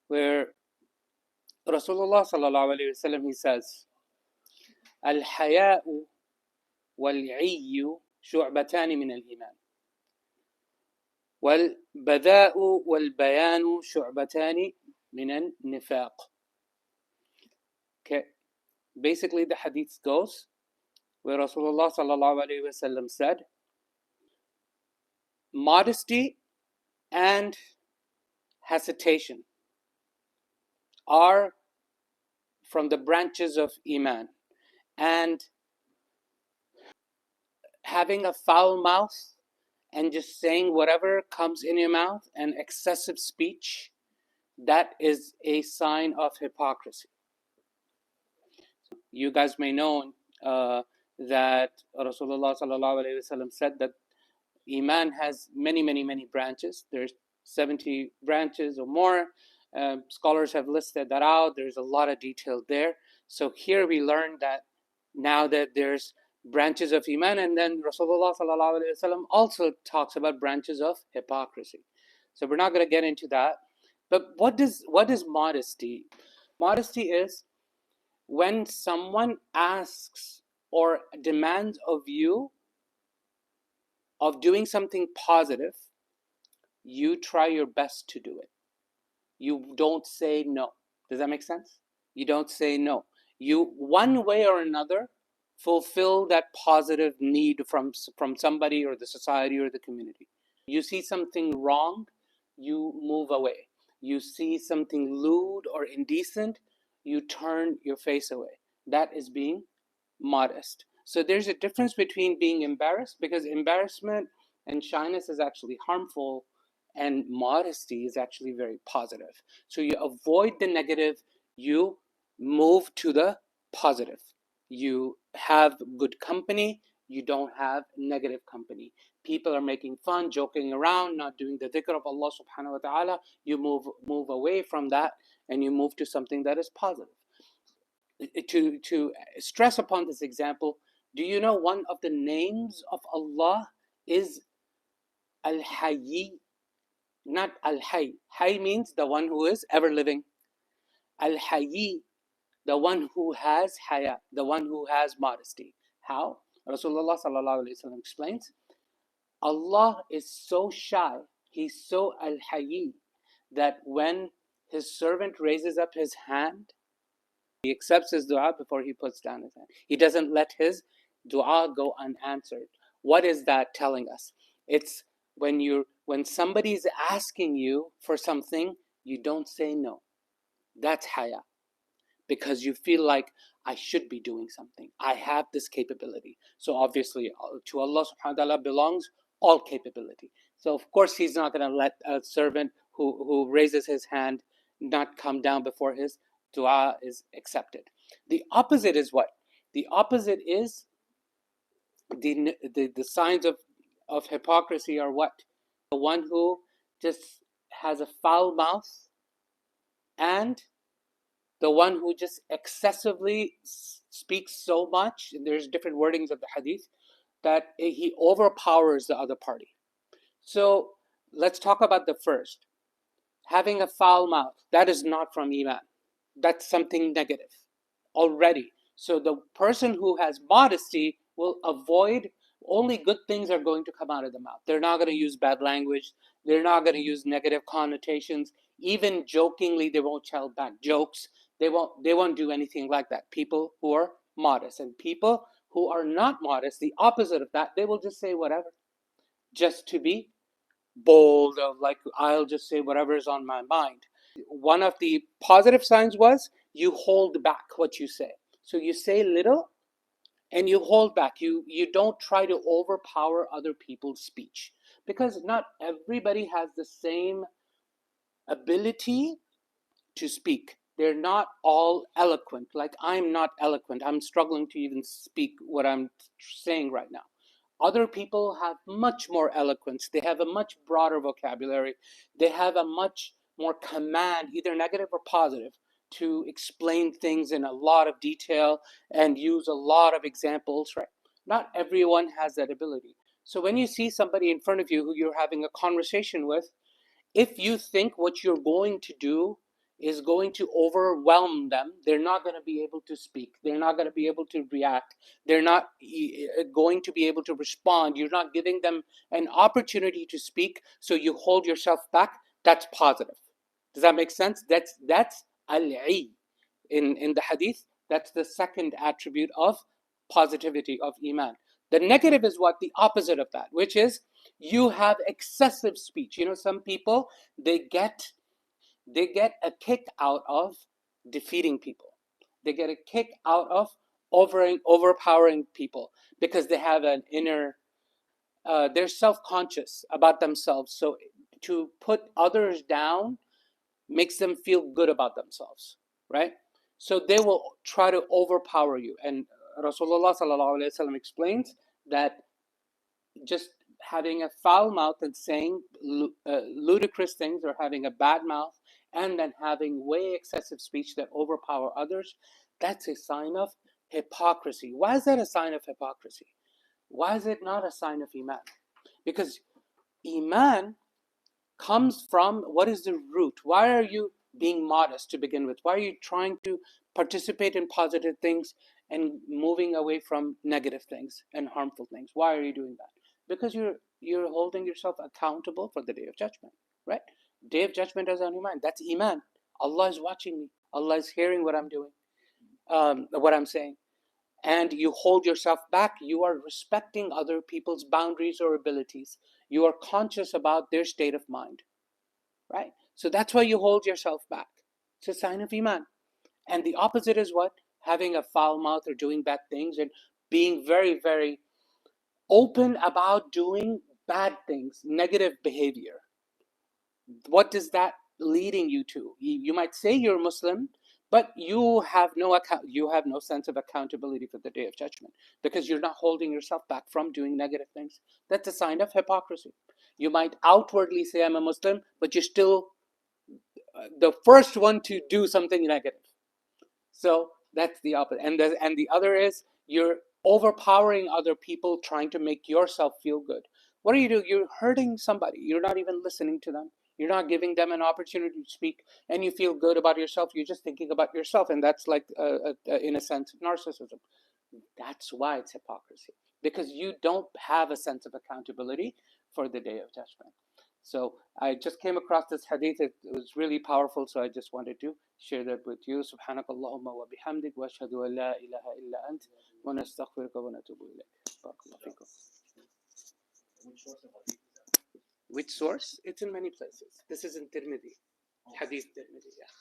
where Rasulullah sallallahu alayhi wasallam, he says, "Al-haya'u wal-'iyyu shu'batani min al-iman, wal-bada'u wal-bayanu shu'batani min al-nifaq." Okay, basically the hadith goes where Rasulullah sallallahu alayhi wasallam said, modesty and hesitation are from the branches of Iman, and having a foul mouth and just saying whatever comes in your mouth and excessive speech, that is a sign of hypocrisy. You guys may know that Rasulullah sallallahu alaihi wasallam said that Iman has many branches. There's 70 branches or more. Scholars have listed that out. There's a lot of detail there. So here we learn that now that there's branches of Iman, and then Rasulullah sallallahu alaihi wasallam also talks about branches of hypocrisy. So we're not going to get into that. But what is modesty? Modesty is when someone asks or demands of you of doing something positive, you try your best to do it. You don't say no. Does that make sense? You don't say no. You, one way or another, fulfill that positive need from somebody or the society or the community. You see something wrong, you move away. You see something lewd or indecent, you turn your face away. That is being modest. So there's a difference between being embarrassed, because embarrassment and shyness is actually harmful, and modesty is actually very positive. So you avoid the negative, you move to the positive. You have good company, you don't have negative company. People are making fun, joking around, not doing the dhikr of Allah subhanahu wa ta'ala. You move away from that and you move to something that is positive. To stress upon this example, do you know one of the names of Allah is Al-Hayy? Not Al-Hayy. Hayy means the one who is ever living. Al-Hayy, the one who has haya, the one who has modesty. How? Rasulullah sallallahu alaihi wasallam explains, Allah is so shy, he's so al-hayy, that when his servant raises up his hand, he accepts his dua before he puts down his hand. He doesn't let his dua go unanswered. What is that telling us? It's when somebody is asking you for something, you don't say no. That's haya. Because you feel like, I should be doing something. I have this capability. So obviously to Allah subhanahu wa ta'ala belongs all capability. So of course he's not going to let a servant who raises his hand not come down before his dua is accepted. The opposite is what? The opposite is the signs of hypocrisy are what? The one who just has a foul mouth, and the one who just excessively speaks so much, and there's different wordings of the hadith, that he overpowers the other party. So let's talk about the first. Having a foul mouth, that is not from Iman. That's something negative already. So the person who has modesty will avoid, only good things are going to come out of the mouth. They're not going to use bad language. They're not going to use negative connotations. Even jokingly, they won't tell back jokes. They won't do anything like that. People who are modest, and people who are not modest, the opposite of that, they will just say whatever, just to be bold, of like, I'll just say whatever is on my mind. One of the positive signs was you hold back what you say. So you say little and you hold back. You don't try to overpower other people's speech, because not everybody has the same ability to speak. They're not all eloquent. Like, I'm not eloquent. I'm struggling to even speak what I'm saying right now. Other people have much more eloquence. They have a much broader vocabulary. They have a much more command, either negative or positive, to explain things in a lot of detail and use a lot of examples, right? Not everyone has that ability. So when you see somebody in front of you who you're having a conversation with, if you think what you're going to do is going to overwhelm them. They're not going to be able to speak. They're not going to be able to react. They're not going to be able to respond. You're not giving them an opportunity to speak, so you hold yourself back. That's positive. Does that make sense? That's al-'i in the hadith. That's the second attribute of positivity of Iman. The negative is what? The opposite of that, which is you have excessive speech. You know, some people, they get a kick out of defeating people. They get a kick out of overpowering people because they have an inner, they're self-conscious about themselves. So to put others down makes them feel good about themselves, right? So they will try to overpower you. And Rasulullah sallallahu alaihi wasallam explains that just having a foul mouth and saying ludicrous things, or having a bad mouth and then having way excessive speech that overpower others, that's a sign of hypocrisy. Why is that a sign of hypocrisy? Why is it not a sign of Iman? Because Iman comes from, what is the root? Why are you being modest to begin with? Why are you trying to participate in positive things and moving away from negative things and harmful things? Why are you doing that? Because you're holding yourself accountable for the day of judgment, right? Day of judgment is on your mind. That's Iman. Allah is watching me. Allah is hearing what I'm doing, what I'm saying. And you hold yourself back. You are respecting other people's boundaries or abilities. You are conscious about their state of mind, right? So that's why you hold yourself back. It's a sign of Iman. And the opposite is what? Having a foul mouth or doing bad things and being very, very open about doing bad things, negative behavior. What is that leading you to? You might say you're Muslim, but you have no sense of accountability for the day of judgment because you're not holding yourself back from doing negative things. That's a sign of hypocrisy. You might outwardly say I'm a Muslim, but you're still the first one to do something negative. So that's the opposite. And the other is you're overpowering other people, trying to make yourself feel good. What do? You're hurting somebody. You're not even listening to them. You're not giving them an opportunity to speak, and you feel good about yourself. You're just thinking about yourself, and that's like, in a sense, narcissism. That's why it's hypocrisy, because you don't have a sense of accountability for the day of judgment. So I just came across this hadith. It was really powerful, so I just wanted to share that with you. Subhanakallahumma wa bihamdik wa ashhadu an la ilaha illa ant wa nastaghfiruka wa natubu ilayk. Barakallahu fikum. Which source? It's in many places. This is in Tirmidhi. Hadith Tirmidhi, yeah.